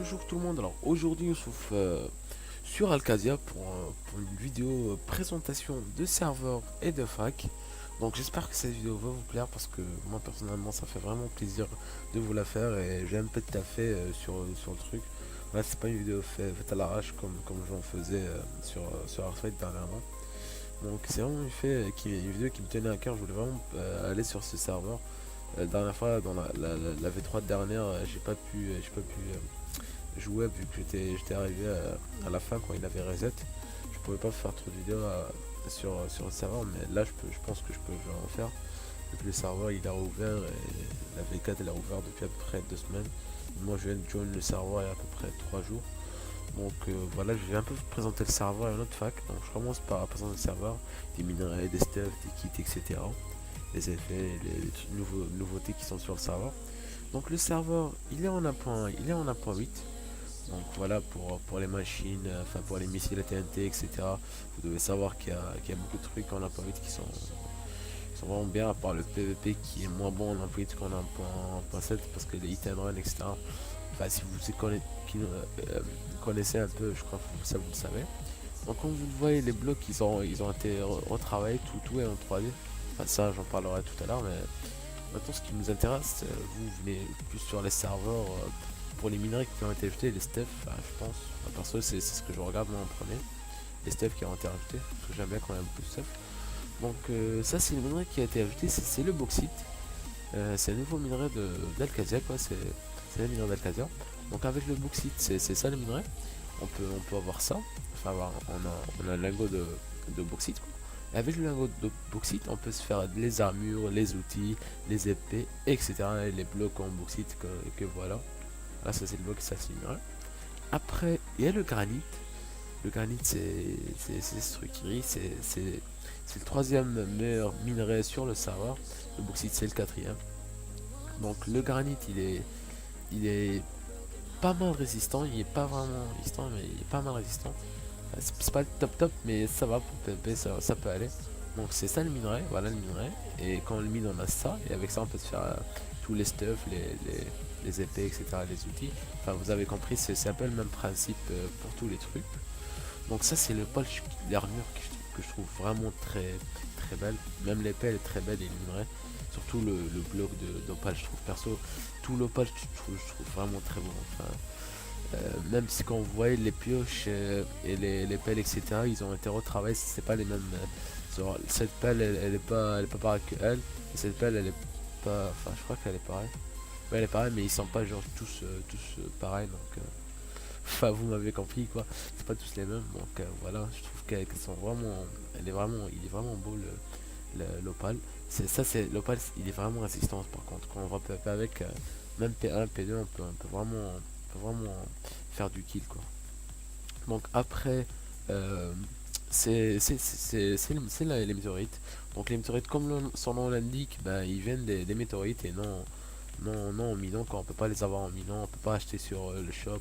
Bonjour tout le monde. Alors aujourd'hui on se trouve sur Alcadia pour une vidéo présentation de serveur et de fac. Donc j'espère que cette vidéo va vous plaire parce que moi personnellement ça fait vraiment plaisir de vous la faire et j'ai un peu de taffé sur le truc. Là c'est pas une vidéo faite à l'arrache comme j'en faisais sur Hearthstone dernièrement. Donc c'est vraiment une vidéo qui me tenait à cœur. Je voulais vraiment aller sur ce serveur. La dernière fois dans la V3 dernière j'ai pas pu jouais vu que j'étais arrivé à la fin quand il avait reset. Je pouvais pas faire trop de vidéos sur le serveur, mais là je pense que je peux en faire. Depuis le serveur il a rouvert et la V4 elle a rouvert depuis à peu près 2 semaines. Moi je viens de join le serveur il y a à peu près 3 jours. Donc voilà, je vais un peu vous présenter le serveur et notre fac. Donc je commence par présenter le serveur, des minerais, des stuffs, des kits, etc. Les effets, les nouveautés qui sont sur le serveur. Donc le serveur il est en 1.8. Donc voilà pour les machines, enfin pour les missiles à TNT, etc. Vous devez savoir qu'il y a beaucoup de trucs en Aporit qui sont vraiment bien, à part le PVP qui est moins bon en Aporit qu'en 1.7 parce que les hit and run, etc. Enfin, si vous connaissez un peu, je crois que ça vous le savez. Donc comme vous le voyez, les blocs ils ont été retravaillés, tout est en 3D. Enfin ça j'en parlerai tout à l'heure, mais maintenant, ce qui nous intéresse, vous venez plus sur les serveurs pour les minerais qui ont été ajoutés, les stuffs, je pense. Perso, c'est ce que je regarde moi en premier. Les stuffs qui ont été ajoutés, parce que j'aime bien quand il y a beaucoup de stuff. Donc, ça, c'est le minerai qui a été ajouté, c'est le bauxite. C'est un nouveau minerai d'Alcadia, quoi. C'est le minerai d'Alcadia. Donc, avec le bauxite, c'est ça le minerai. On peut avoir ça. Enfin, on a un lingot de bauxite, quoi. Et avec le lingot de bauxite, on peut se faire les armures, les outils, les épées, etc. Et les blocs en bauxite que voilà. Là, ça c'est le bloc qui s'assimilerait. Après, il y a le granit. Le granit, c'est ce truc qui rit. C'est le troisième meilleur minerai sur le serveur. Le bauxite, c'est le quatrième. Donc, le granit, il est pas mal résistant. Il est pas vraiment résistant, mais il est pas mal résistant. C'est pas le top top, mais ça va pour PvP, ça peut aller. Donc c'est ça le minerai, voilà le minerai. Et quand on le mine, on a ça. Et avec ça, on peut se faire tous les stuffs, les épées, etc., les outils. Enfin, vous avez compris, c'est un peu le même principe pour tous les trucs. Donc ça, c'est le polish d'armure que je trouve vraiment très très belle. Même l'épée, elle est très belle et le minerai. Surtout le bloc d'opale, je trouve perso. Tout l'opale, je trouve vraiment très bon. Enfin, même si quand vous voyez les pioches et les pelles, etc., ils ont été retravaillés, c'est pas les mêmes. Genre, cette pelle, elle est pas pareille que elle. Et cette pelle, elle est pas. Enfin, je crois qu'elle est pareille. Ouais, elle est pareille, mais ils sont pas genre tous pareils. Donc, enfin, vous m'avez compris quoi. C'est pas tous les mêmes. Donc, voilà, je trouve qu'elles sont vraiment. Il est vraiment beau l'opale. L'opale, il est vraiment résistant par contre. Quand on va PvP avec, même P1, P2, on peut vraiment faire du kill quoi. Donc après, euh, les météorites. Donc les météorites, comme son nom l'indique, ben, ils viennent des météorites et non en minant, quand on peut pas les avoir en minant, on peut pas acheter sur le shop,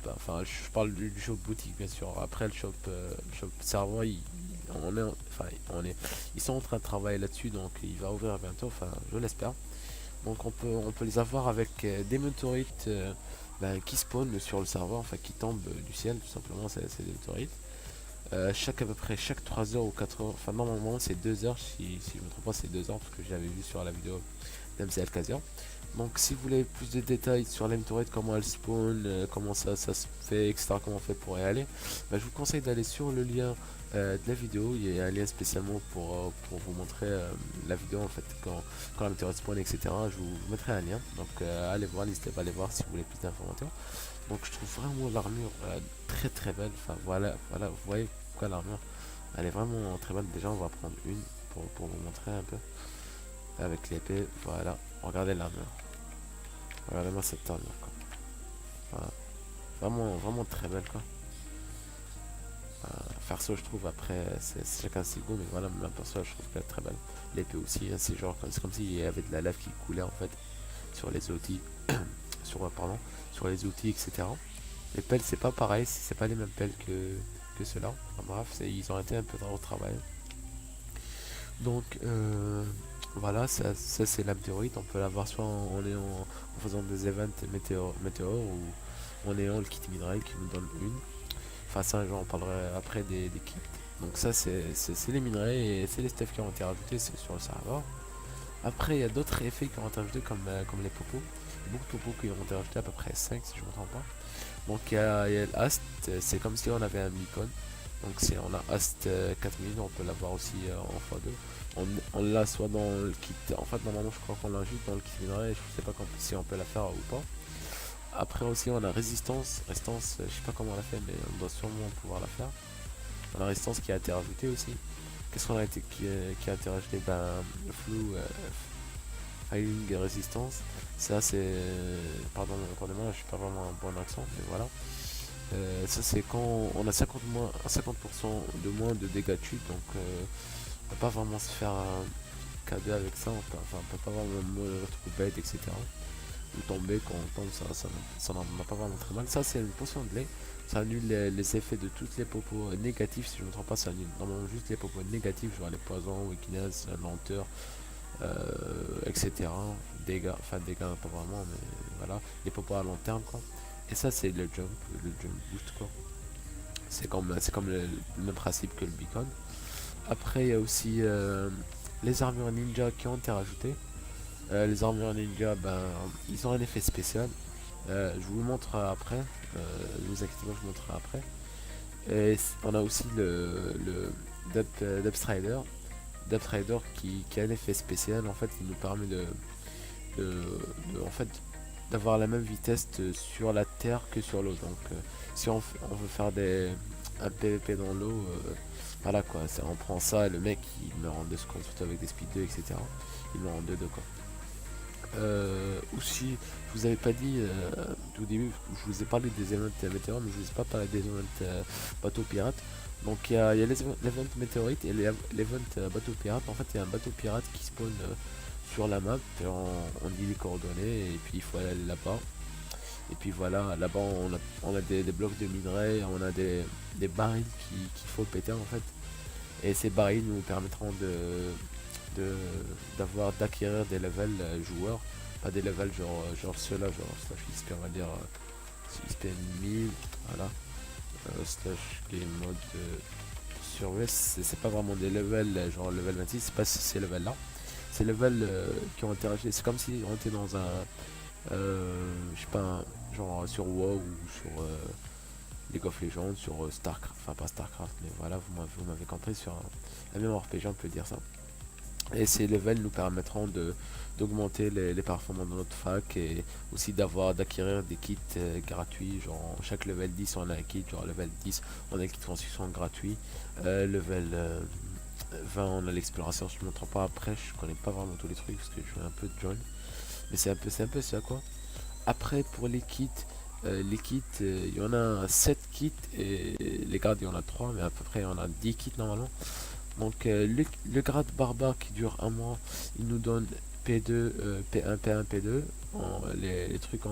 enfin je parle du shop boutique bien sûr. Après le shop serveur, ils sont en train de travailler là-dessus, donc il va ouvrir bientôt, enfin je l'espère. Donc on peut les avoir avec des météorites ben, qui spawnent sur le serveur, enfin qui tombent du ciel, tout simplement, c'est des météorites. À peu près chaque 3 heures ou 4 heures, enfin normalement c'est 2 heures, si je me trompe pas c'est 2 heures, parce que j'avais vu sur la vidéo d'MC Alcazian. Donc si vous voulez plus de détails sur les météorites, comment elles spawn, comment ça se fait, etc., comment on fait pour y aller, ben, je vous conseille d'aller sur le lien de la vidéo. Il y a un lien spécialement pour vous montrer la vidéo en fait quand la météorite spawn, etc. Je vous mettrai un lien, donc allez voir, n'hésitez pas à aller voir si vous voulez plus d'informations. Donc je trouve vraiment l'armure très très belle. Enfin voilà, vous voyez pourquoi l'armure elle est vraiment très belle. Déjà on va prendre une pour vous montrer un peu avec l'épée. Voilà, regardez l'armure. Regardez-moi cette armure quoi. Voilà. Vraiment vraiment très belle quoi. Faire ça je trouve après c'est chacun ses goûts, mais voilà la perso je trouve qu'elle est très belle. L'épée aussi hein, c'est comme s'il y avait de la lave qui coulait en fait sur les outils sur les outils, etc. Les pelles, c'est pas pareil, c'est pas les mêmes pelles que ceux-là. Enfin, bref, ils ont été un peu dans le travail. Donc, voilà, ça c'est la météorite. On peut l'avoir soit en faisant des events météores en ayant le kit minerai qui nous donne une. Enfin ça j'en parlerai après des kits. Donc ça c'est les minerais et c'est les stuffs qui ont été rajoutés sur le serveur. Après il y a d'autres effets qui ont été rajoutés comme les popos. Beaucoup de popos qui ont été rajoutés, à peu près 5 si je ne me trompe pas. Donc il y a l'ast, c'est comme si on avait un beacon. Donc si on a ast 4000, on peut l'avoir aussi en x2. On l'a soit dans le kit, en fait normalement je crois qu'on l'a juste dans le kit minerai, je sais pas si on peut la faire ou pas. Après aussi on a résistance, je sais pas comment on l'a fait mais on doit sûrement pouvoir la faire. On a résistance qui a été rajoutée aussi. Qu'est-ce qu'on a été qui a été rajouté? Ben le flou, hailing résistance. Ça c'est, pardon, moi je suis pas vraiment un bon accent mais voilà. Ça c'est quand on a 50% de moins de dégâts de chute, donc on peut pas vraiment se faire un KD avec ça, on peut pas vraiment mourir trop bête, etc. Ou tomber quand on tombe, ça n'en a pas vraiment très mal. Ça c'est une potion de lait, ça annule les effets de toutes les popos négatifs, si je ne me trompe pas, ça annule normalement juste les popos négatifs, genre les poisons, weakness, la lenteur, etc. Dégâts pas vraiment, mais voilà, les popos à long terme quoi. Et ça c'est le jump boost quoi. C'est comme le même principe que le beacon. Après il y a aussi les armures ninja qui ont été rajoutées. Les armures ninja, ben, ils ont un effet spécial. Je vous le montre après. Ne vous inquiétez pas, je vous le montrerai après. Et on a aussi le Depth Strider. Depth Strider qui a un effet spécial. En fait, il nous permet en fait, d'avoir la même vitesse sur la terre que sur l'eau. Donc, si on veut faire un PVP dans l'eau, voilà quoi. On prend ça et le mec il meurt en 2 secondes, surtout avec des speed 2, etc. Il meurt en 2-2 quoi. Aussi, je vous avais pas dit au début, je vous ai parlé des events météores, mais je vous ai pas parlé des events bateau pirate. Donc il y a l'event météorite et l'event bateau pirate. En fait, il y a un bateau pirate qui spawn sur la map, et on dit les coordonnées et puis il faut aller là-bas. Et puis voilà, là-bas on a des blocs de minerais, on a des barils qu'il faut péter en fait. Et ces barils nous permettront d'acquérir des levels joueurs, pas des levels genre ceux-là, genre slash XP, on va dire XP 1000, voilà, slash game mode sur OS, c'est pas vraiment des levels genre level 26, c'est pas ces levels là, ces levels qui ont interagi, c'est comme si on était dans un je sais pas, genre sur WoW ou sur League of Legends, sur Starcraft, enfin pas Starcraft, mais voilà, vous m'avez compris, sur un même RPG, on peut dire ça. Et ces levels nous permettront d'augmenter les performances de notre fac et aussi d'acquérir des kits gratuits. Genre chaque level 10 on a un kit, genre level 10 on a un kit de construction gratuit, level 20 on a l'exploration. Je ne me trompe pas, après je connais pas vraiment tous les trucs parce que je fais un peu de join, mais c'est un peu ça quoi. Après pour les kits, il y en a 7 kits et les gardes il y en a 3, mais à peu près il y en a 10 kits normalement. Donc le grade barbare qui dure un mois, il nous donne P2, P1, P1, P2, les trucs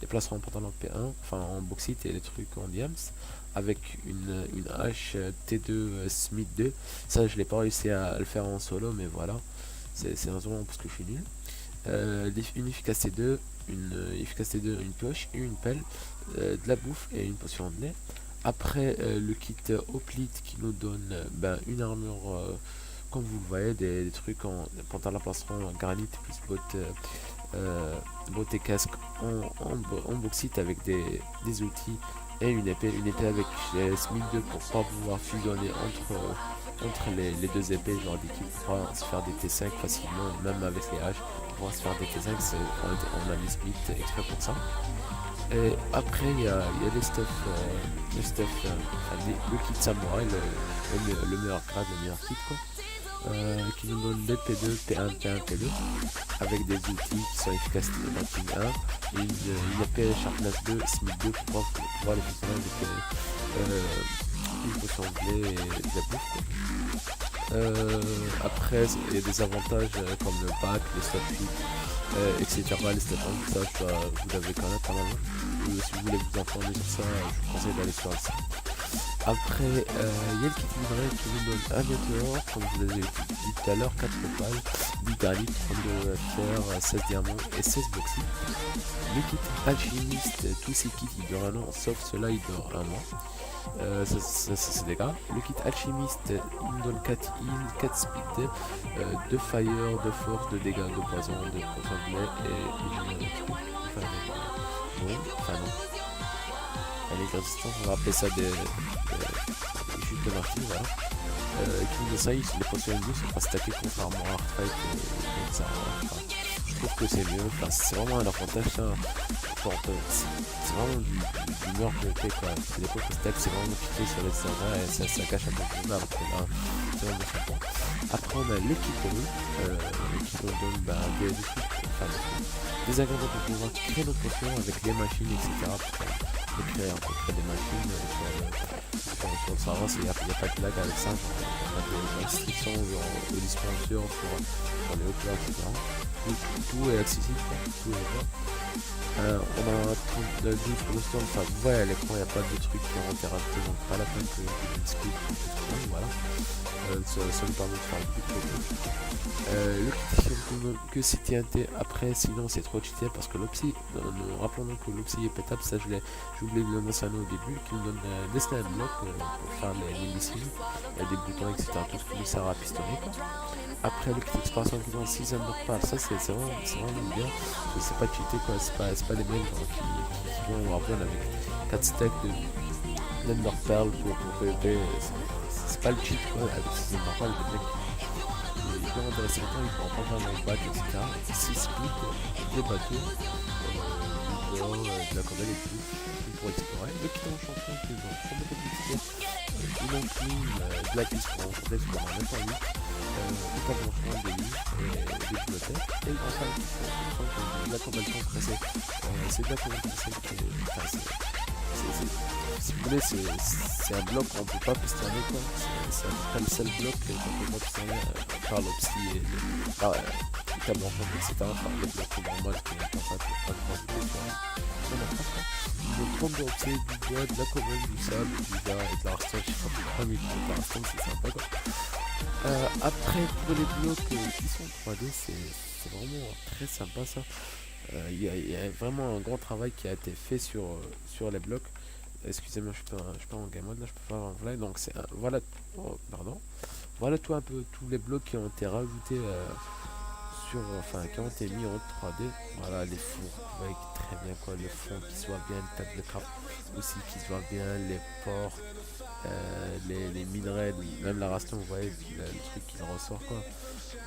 les placerons en pantalon P1, enfin en bauxite et les trucs en diams, avec une hache T2 Smith 2. Ça je l'ai pas réussi à le faire en solo, mais voilà, c'est un moment parce que je suis nul. Une efficacité 2, une pioche, une pelle, de la bouffe et une potion de lait. Après le kit Hoplite qui nous donne une armure, comme vous le voyez, des trucs en pantalon plastron, granit plus bottes et casque en bauxite avec des outils et une épée avec Smith 2 pour pas pouvoir fusionner entre les deux épées, genre d'équipe pour pouvoir se faire des T5 facilement, même avec les haches, pour pouvoir se faire des T5, on a des splits exprès pour ça. Et après, il y a le kit samouraï, le meilleur grade, le meilleur kit, quoi, qui nous donne le P2, P1, P1, P2, avec des outils qui sont efficaces de rating 1, et une épée Sharpness 2, Smith 2 pour pouvoir les fusionner avec une potion de lait et de la bouffe, quoi. Après, il y a des avantages comme le bac, le stop fit, etc. Les step ça, vous devez connaître normalement. Si vous voulez vous informer sur ça, je vous conseille d'aller sur le site. Après, il y a le kit livret qui nous donne un météore, comme je vous l'avais dit tout à l'heure, 4 opales, 8 garlic, 32 fer, 16 diamants et 16 bauxite. Le kit alchimiste, tous ces kits ils durent un an, sauf cela il dure un an. Ça c'est des gars. Le kit alchimiste il me donne 4 heal, 4 speed, 2 fire, 2 force, 2 dégâts, 2 poison, 2 poison de lait et une enfin non, avec résistance, on va appeler ça des chutes de martyr, voilà. Qui de ça, les potions ennemies sont pas stackées contrairement à Heartfight et ça, enfin, je trouve que c'est mieux, enfin, c'est vraiment un avantage ça. C'est vraiment du meilleur PvP quoi. C'est des fois que stack, c'est vraiment piqué sur les serveurs et ça cache un peu de monde alors que là, c'est vraiment sympa. Après on a l'équipement qui nous donne des trucs, enfin des ingrédients pour pouvoir créer nos potions avec les machines etc. On peut créer des machines sur le serveur, il n'y a pas de lag avec ça, on a des restrictions de dispenseurs sur les hauteurs etc. Tout est accessible, tout est d'accord. On a 12 pour le stand, enfin vous voyez à l'écran il n'y a pas de trucs qui ont été rajoutés donc pas la peine que je discute, voilà. Ça nous permet de faire beaucoup de choses. Le critique que c'est TNT après sinon c'est trop cheaté parce que l'opsi, rappelons que l'opsi est pétable, ça j'ai oublié de le mentionner au début, qui nous donne des slam blocks pour faire les missiles, des boutons etc, tout ce qui nous sert à pistonner quoi. Après le kit exploration qui donne 6 underpals, ça c'est vraiment bien, c'est pas cheaté quoi, c'est pas les mêmes qui vont avoir avec 4 stacks de underpal pour PvP, c'est pas le cheat quoi, avec 6 underpal le mec il peut intéresser le temps, il peut en prendre un bac etc, 6 splits, des bateaux, de la cordelle et tout, pour explorer. Le kit en champion qui est dans son beaucoup de une encline, de la piste pour enchanter ce qu'on a même pas vu, une table d'enchant, des livres, des bibliothèques, et enfin le kit pour enchanter de la cordelle compressée. C'est de la cordelle compressée qui est... Enfin, si vous voulez, c'est un bloc qu'on peut pas pistonner quoi. C'est le seul bloc qu'on peut pas pistonner par l'opsi et le câble d'enchant, etc. Par les blocs normaux qui sont pas grave on a 30 d'opsi, du bois, de la cobble, du sable, du verre et de la redstone. Je sais pas pourquoi, mais de la redstone c'est sympa quoi. Après pour les blocs qui sont 3D, c'est vraiment très sympa ça. Il y a vraiment un grand travail qui a été fait sur les blocs. Excusez-moi, je suis pas en game mode là, je peux pas avoir un fly. Donc voilà, oh, pardon. Voilà tout un peu tous les blocs qui ont été rajoutés qui ont été mis en 3D. Voilà les fours, vous voyez très bien quoi, le fond qui se voit bien, le table de craft aussi qui se voit bien, les ports, les minerais, même la ration, vous voyez le truc qui ressort quoi.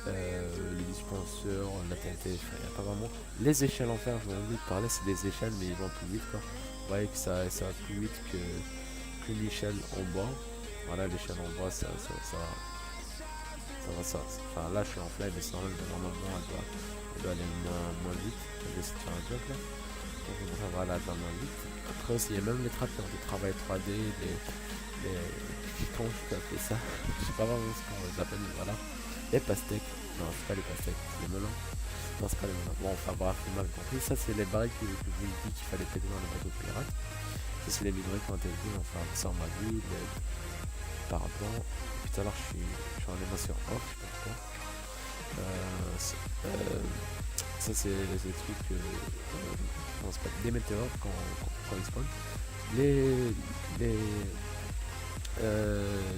Les dispenseurs, la TNT, il n'y a pas vraiment. Les échelles en fer, je vais envie de parler, c'est des échelles mais ils vont plus vite quoi. Vous voyez que ça va plus vite qu'une échelle en bois. Voilà, l'échelle en bois, enfin là je suis en fly, mais sinon normalement elle doit aller moins vite. Je vais essayer de faire un bloc là. Donc voilà, elle va moins vite. Après aussi, il y a même les trappeurs de travail 3D, comment je peux appeler ça je sais pas vraiment ce qu'on les appelle, mais voilà. Les pastèques, non c'est pas les pastèques, c'est les melons. Non c'est pas les melons, bon enfin bref, j'ai mal compris. Ça c'est les barils que je vous ai dit qu'il fallait péter dans les bateaux pirates. Ça c'est les minerais qui ont été vus, enfin ça on m'a vu, par rapport. Putain alors je suis en animation off, je sais pas pourquoi. Ça c'est des trucs, non c'est pas des météores quand ils spawnent. Les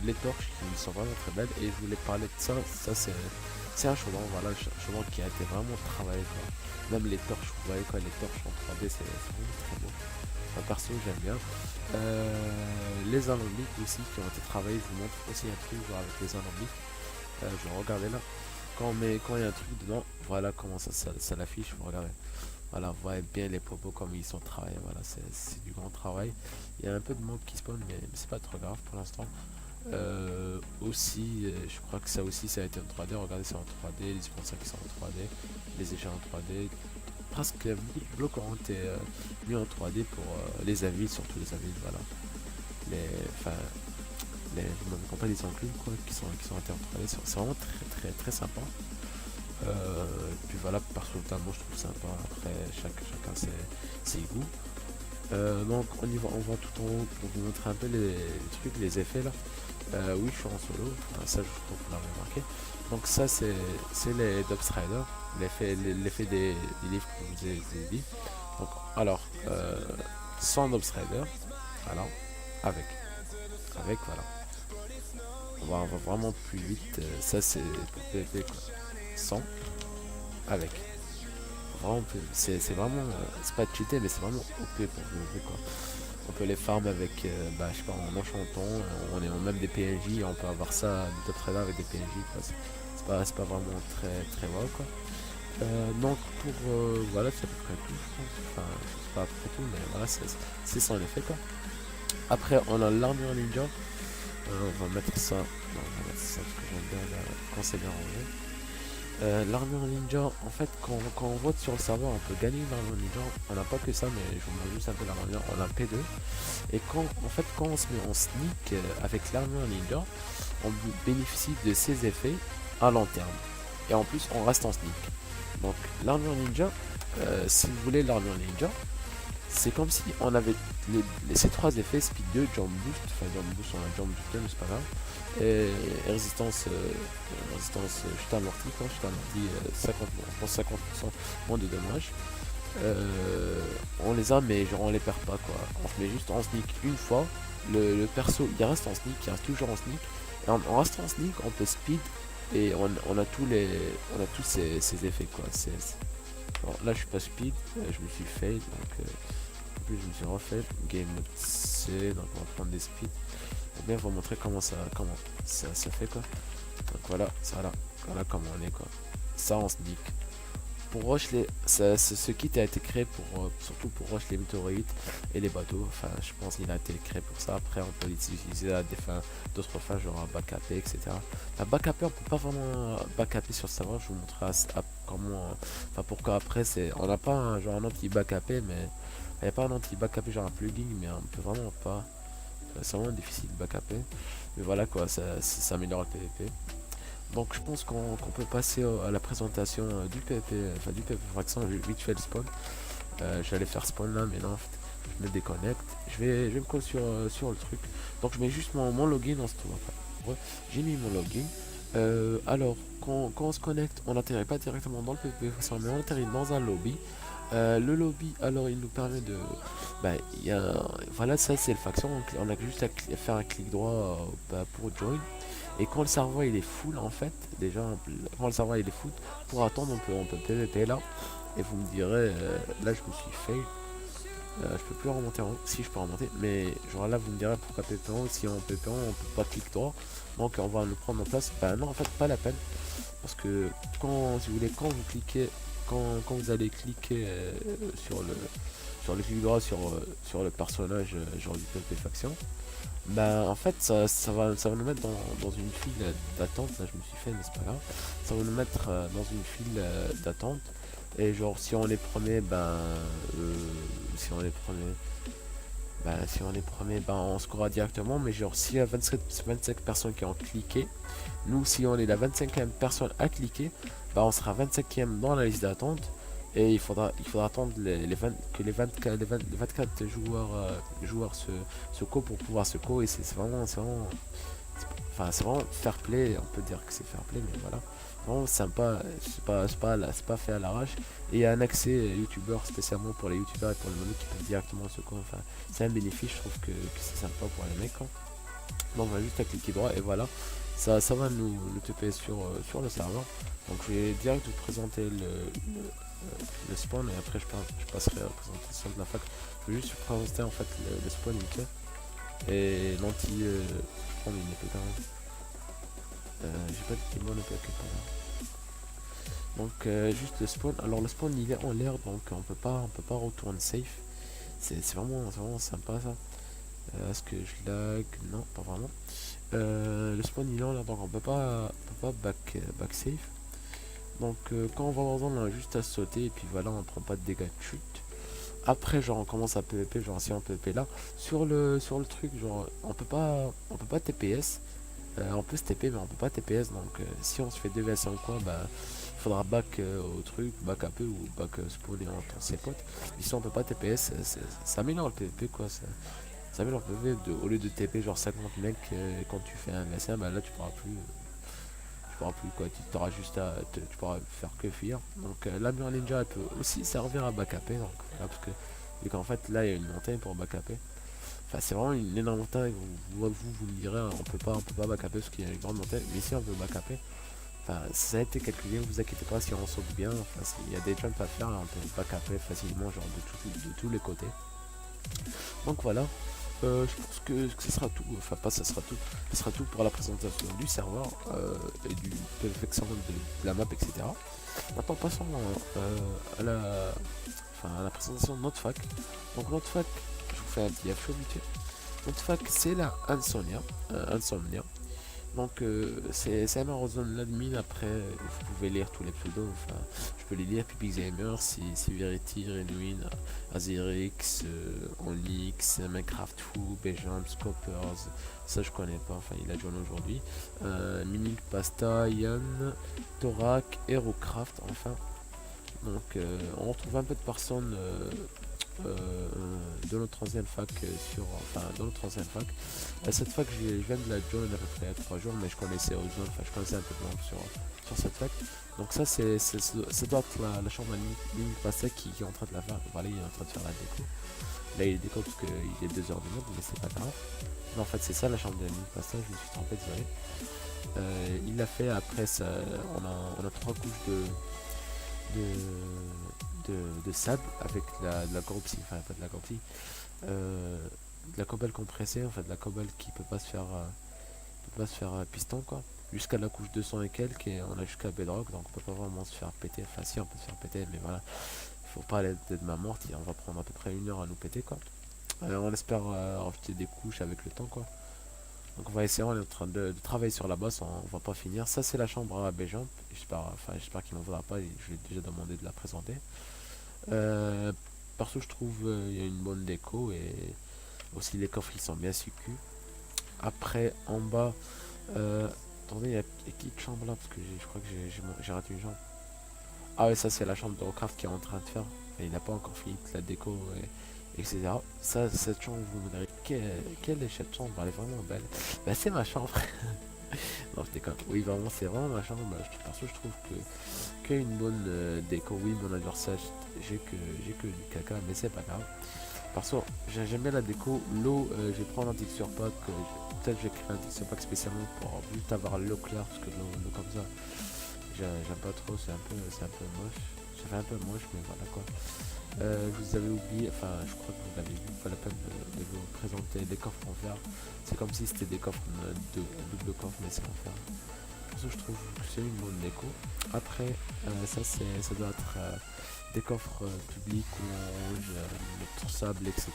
les torches qui sont vraiment très belles et je voulais parler de ça c'est un chaudron, voilà, un chaudron qui a été vraiment travaillé quoi. Même les torches, vous voyez quoi, les torches en 3D c'est vraiment très beau. Enfin, perso j'aime bien. Les alambics aussi qui ont été travaillés, je vous montre aussi un truc avec les alambics. Je vais regarder là. Quand il y a un truc dedans, voilà comment ça l'affiche, vous regardez. Voilà, vous voyez bien les popos comme ils sont travaillés, voilà, c'est du grand travail. Il y a un peu de manque qui spawn, mais c'est pas trop grave pour l'instant. Aussi, je crois que ça aussi ça a été en 3D, regardez c'est en 3D, les dispensers qui sont en 3D, les échelles en 3D. Presque beaucoup de blocs ont été mis en 3D pour les avis, surtout les avis, voilà. Vous m'avez compris, les enclumes quoi, qui sont été en 3D, c'est vraiment très sympa. Puis voilà, personnellement je trouve sympa, après chacun ses goûts. Donc on voit tout en haut pour vous montrer un peu les trucs, les effets là. Oui, je suis en solo, enfin, ça je crois que vous l'avez remarqué. Donc ça c'est les Dubstrider, l'effet des livres que je vous ai dit. Donc alors, sans Dubstrider, alors avec, voilà. On va vraiment plus vite, ça c'est pour PvP quoi. Sans, avec. Vraiment, c'est vraiment, c'est pas cheaté mais c'est vraiment OP pour PvP quoi. On peut les farm avec, je sais pas, en enchantant, on est en même des PNJ, on peut avoir ça de très avec des PNJ, quoi. C'est pas vraiment très wow, quoi. Donc pour, voilà, c'est à peu près tout, je pense. Enfin, c'est pas à peu près tout, mais voilà, c'est ça en effet, quoi. Après, on a l'armure ninja, on va mettre ça, non, on va mettre ça parce que j'aime bien quand c'est bien rangé. L'armure ninja, en fait, quand on vote sur le serveur, on peut gagner une armure ninja. On n'a pas que ça, mais je vous montre juste un peu l'armure. On a P2. Et quand on se met en sneak avec l'armure ninja, on bénéficie de ses effets à long terme. Et en plus, on reste en sneak. Donc, l'armure ninja, si vous voulez l'armure ninja, c'est comme si on avait ces trois effets, speed 2, jump boost, enfin jump boost on a jump boost mais c'est pas grave, et résistance chute amorti, quoi, chute amorti 50% moins de dommages. On les a mais genre on les perd pas quoi, on se met juste en sneak une fois, le perso il reste en sneak, il reste toujours en sneak, et en restant en sneak on peut speed, et on a tous ces effets quoi. Bon, là je suis pas speed, je me suis fail donc en plus je me suis refait game mode C, donc on va prendre des speeds pour bien vous montrer comment ça fait quoi. Donc voilà comment on est quoi. Ça en sneak. Pour rush ce kit a été créé pour surtout pour rush les météorites et les bateaux. Enfin je pense qu'il a été créé pour ça. Après on peut l'utiliser à des fins, d'autres fins genre à backuper etc. La backuper on peut pas vraiment backuper sur le serveur. Je vous montrerai comment, enfin pourquoi après c'est, on n'a pas genre un anti backuper, mais il n'y a pas un anti backuper genre un plugin, mais on peut vraiment pas. C'est vraiment difficile de backuper. Mais voilà quoi, ça améliore le PvP. Donc je pense qu'on peut passer à la présentation du PvP, enfin du PvP Fraction. Je vais vite fait le spawn. J'allais faire spawn là, mais non, en fait, je me déconnecte. Je vais me coller sur le truc. Donc je mets juste mon login dans ce tour. Enfin, ouais, j'ai mis mon login. Alors, quand on se connecte, on n'atterrit pas directement dans le PvP Fraction, mais on atterrit dans un lobby. Le lobby, alors il nous permet de, voilà, ça c'est le faction, on a juste à faire un clic droit pour join. Et quand le serveur il est full en fait, déjà quand le serveur il est full, pour attendre on peut PVP là. Et vous me direz, là je me suis fail, je peux plus remonter en haut, si je peux remonter, mais genre là vous me direz pourquoi PVP en haut, si on PVP en haut on peut pas clic droit, donc on va le prendre en place. Bah non en fait pas la peine, parce que si vous voulez, quand vous cliquez, quand vous allez cliquer sur le clic droit sur le personnage genre du PvP faction, bah en fait ça va nous mettre dans une file d'attente. Là je me suis fait mais c'est pas grave, ça va nous mettre dans une file d'attente, et genre si on est premier, si on est premier, on scorera directement, mais genre s'il y a 25 personnes qui ont cliqué, nous si on est la 25e personne à cliquer, bah on sera 25e dans la liste d'attente, et il faudra attendre que les 24 joueurs se co pour pouvoir se co, et c'est vraiment fair play. On peut dire que c'est fair play, mais voilà, vraiment sympa. C'est pas fait à l'arrache, et il y a un accès youtubeur spécialement pour les youtubeurs et pour les monos qui peuvent directement se co. Enfin c'est un bénéfice, je trouve que c'est sympa pour les mecs, hein. Donc on va juste à cliquer droit, et voilà, ça va nous taper sur le serveur. Donc je vais direct vous présenter le spawn, et après je passerai à la présentation de la fac. Je vais juste vous présenter en fait le spawn vite fait, et l'anti prendre une épée quand même. J'ai pas de témoin de quelque part. Donc juste le spawn. Alors le spawn il est en l'air, donc on peut pas retourner safe. C'est vraiment sympa ça. Est-ce que je lag? Non, pas vraiment. Le spawn il est en l'air, donc on peut pas back safe. Donc quand on va dans la zone, on a juste à sauter, et puis voilà, on prend pas de dégâts de chute. Après genre on commence à PVP, genre si on PVP là sur le truc, genre on peut pas TPS. On peut se TP mais on peut pas TPS, donc si on se fait 2 vs 5 quoi, bah faudra back au truc, back AP ou back spawner entre ses potes. Ici on peut pas TPS, ça améliore le PvP quoi. Ça améliore le PvP au lieu de TP genre 50 mecs quand tu fais un VS1, bah là tu pourras plus quoi, tu auras juste tu pourras faire que fuir. Donc l'armure ninja elle peut aussi servir à back AP, donc voilà, parce que vu qu'en fait là il y a une montagne pour back AP. Enfin, c'est vraiment une énorme montagne. Vous me direz, on peut pas backuper parce qu'il y a une grande montagne. Mais si on veut backuper, enfin, ça a été calculé, vous inquiétez pas si on saute bien. Enfin, il y a des jumps à faire, on peut backuper facilement, genre de tous les côtés. Donc voilà, je pense que ce sera tout. Enfin, pas ça sera tout. Ce sera tout pour la présentation du serveur et du perfection de la map, etc. Maintenant, passons à la présentation de notre fac. Donc, notre fac, je vous fais un petit FAQ vite fait. Notre fac, c'est la Insomnia. Donc, c'est Amazon l'admin. Après, vous pouvez lire tous les pseudos. Enfin, je peux les lire. Pipix Gamer, Severity, Renwin, Azerix, Onyx, Minecraft Fou, Bejam, Scopers. Ça, je connais pas. Enfin, il a joué aujourd'hui. Mimic Pasta, Yann, Thorak, Herocraft. Enfin, donc, on retrouve un peu de personnes de notre ancienne fac dans notre ancienne fac. Cette fac, je viens de la join à peu près il y a 3 jours, mais je connaissais Ozone, enfin je connaissais un peu de monde sur cette fac. Donc ça, ça doit être la chambre à Mimi Pasta qui est en train de la faire. Voilà, il est en train de faire la déco. Là, il est déco parce qu'il est 2h du matin, mais c'est pas grave. Non, en fait, c'est ça la chambre de Mimi Pasta, je me suis trompé, désolé. Il l'a fait après, ça, on a 3 couches de sable avec de la corruptie, enfin pas de la corruptie, de la cobalt compressée, en fait de la cobalt qui peut pas se faire piston quoi, jusqu'à la couche 200 et quelques, et on a jusqu'à bedrock, donc on peut pas vraiment se faire péter, enfin si on peut se faire péter, mais voilà, il faut pas aller de ma morte, on va prendre à peu près 1 heure à nous péter quoi. On espère rajouter des couches avec le temps quoi. Donc on va essayer, on est en train de travailler sur la bosse, on va pas finir. Ça c'est la chambre à B-Jump, j'espère qu'il m'en voudra pas, je lui ai déjà demandé de la présenter. Perso je trouve il y a une bonne déco et aussi les coffres ils sont bien sucus. Après en bas, attendez, il y a qui de chambre là parce que je crois que j'ai raté une chambre. Ah ouais, ça c'est la chambre de Warcraft qui est en train de faire. Et il n'a pas encore fini toute la déco etc. Ça, cette chambre, vous me direz, quelle est cette chambre? Elle est vraiment belle. Bah c'est ma chambre. Non, je déconne. Oui, vraiment, c'est vraiment ma chambre. Perso, je trouve qu'il y a une bonne déco. Oui, mon adversaire, j'ai que du caca, mais c'est pas grave. Perso, j'aime bien la déco. L'eau, je vais prendre un texture pack. Peut-être je vais créer un texture pack spécialement pour juste avoir l'eau claire, parce que l'eau comme ça, j'aime pas trop. C'est un peu moche. Ça fait un peu moche, mais voilà quoi. Je vous avais oublié, enfin je crois que vous l'avez vu, pas la peine de vous présenter les coffres en fer. C'est comme si c'était des coffres de double coffre, mais c'est en fer. Pour ça je trouve que c'est une bonne déco. Après ça doit être des coffres publics ou en rouge, notre sable, etc.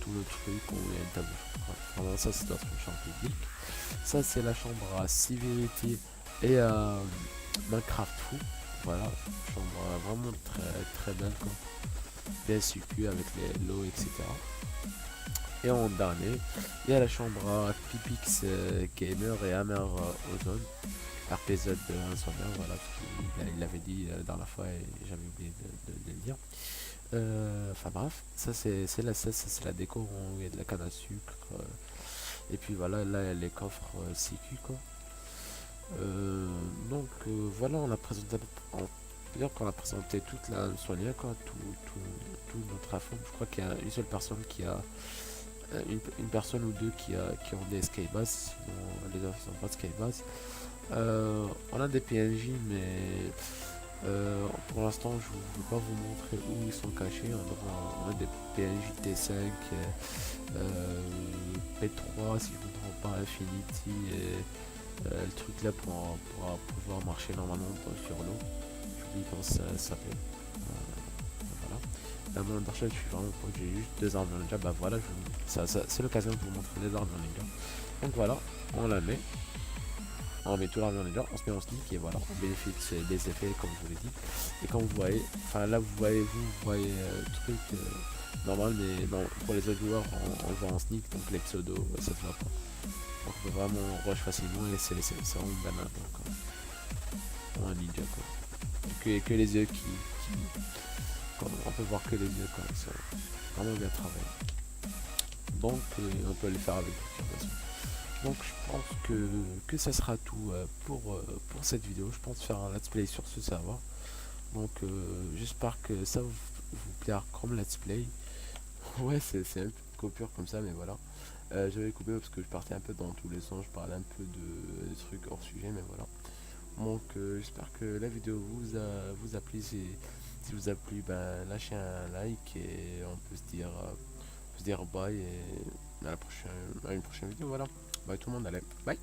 Tout le truc où il y a une table. Vraiment ça doit être une chambre publique. Ça c'est la chambre à Severity et à Minecraft Fou. Voilà, chambre vraiment très belle quoi. Bien succu avec l'eau etc. Et en dernier, il y a la chambre à Pipix Gamer et Hammer Ozone. RPZ de Insomnia, voilà, il l'avait dit la dernière fois et j'avais oublié de le dire. Enfin bref, ça c'est la déco où il y a de la canne à sucre. Et puis voilà, là il y a les coffres CQ quoi. Voilà, on a présenté, on peut dire qu'on a présenté toute la Sonia, quoi, tout notre info. Je crois qu'il y a une seule personne qui a, une personne ou deux qui ont des skybass, sinon les autres n'ont pas de skybass. On a des PNJ, mais pour l'instant, je ne veux pas vous montrer où ils sont cachés. On a des PNJ T5, P3, si je ne me trompe pas, Infinity, et le truc là pour pouvoir marcher normalement sur l'eau. J'oublie comment ça s'appelle. Voilà. Là, mon Undershell, je suis vraiment pas, j'ai juste 2 armes ninja. Bah voilà, c'est l'occasion de vous montrer les armes ninja. Donc voilà, on la met. On met tout l'armure ninja, on se met en sneak et voilà, on bénéficie des effets comme je vous l'ai dit. Et comme vous voyez, enfin là vous voyez le truc normal, mais non, pour les autres joueurs on va en sneak, donc les pseudos ça ne va pas. Donc on peut vraiment rush facilement et c'est vraiment banal. sont un ninja quoi. Que les yeux on peut voir que les yeux quand ils sont vraiment bien travaillés. Donc on peut les faire avec d'autres façons. Donc je pense que ça sera tout pour cette vidéo. Je pense faire un let's play sur ce serveur. Donc j'espère que ça vous plaira comme let's play. Ouais, c'est un peu de coupure comme ça, mais voilà. J'avais coupé parce que je partais un peu dans tous les sens, je parlais un peu de trucs hors sujet, mais voilà. Donc j'espère que la vidéo vous a plu. Si vous a plu, ben, lâchez un like et on peut se dire bye et à une prochaine vidéo, voilà. Bye tout le monde, allez, bye.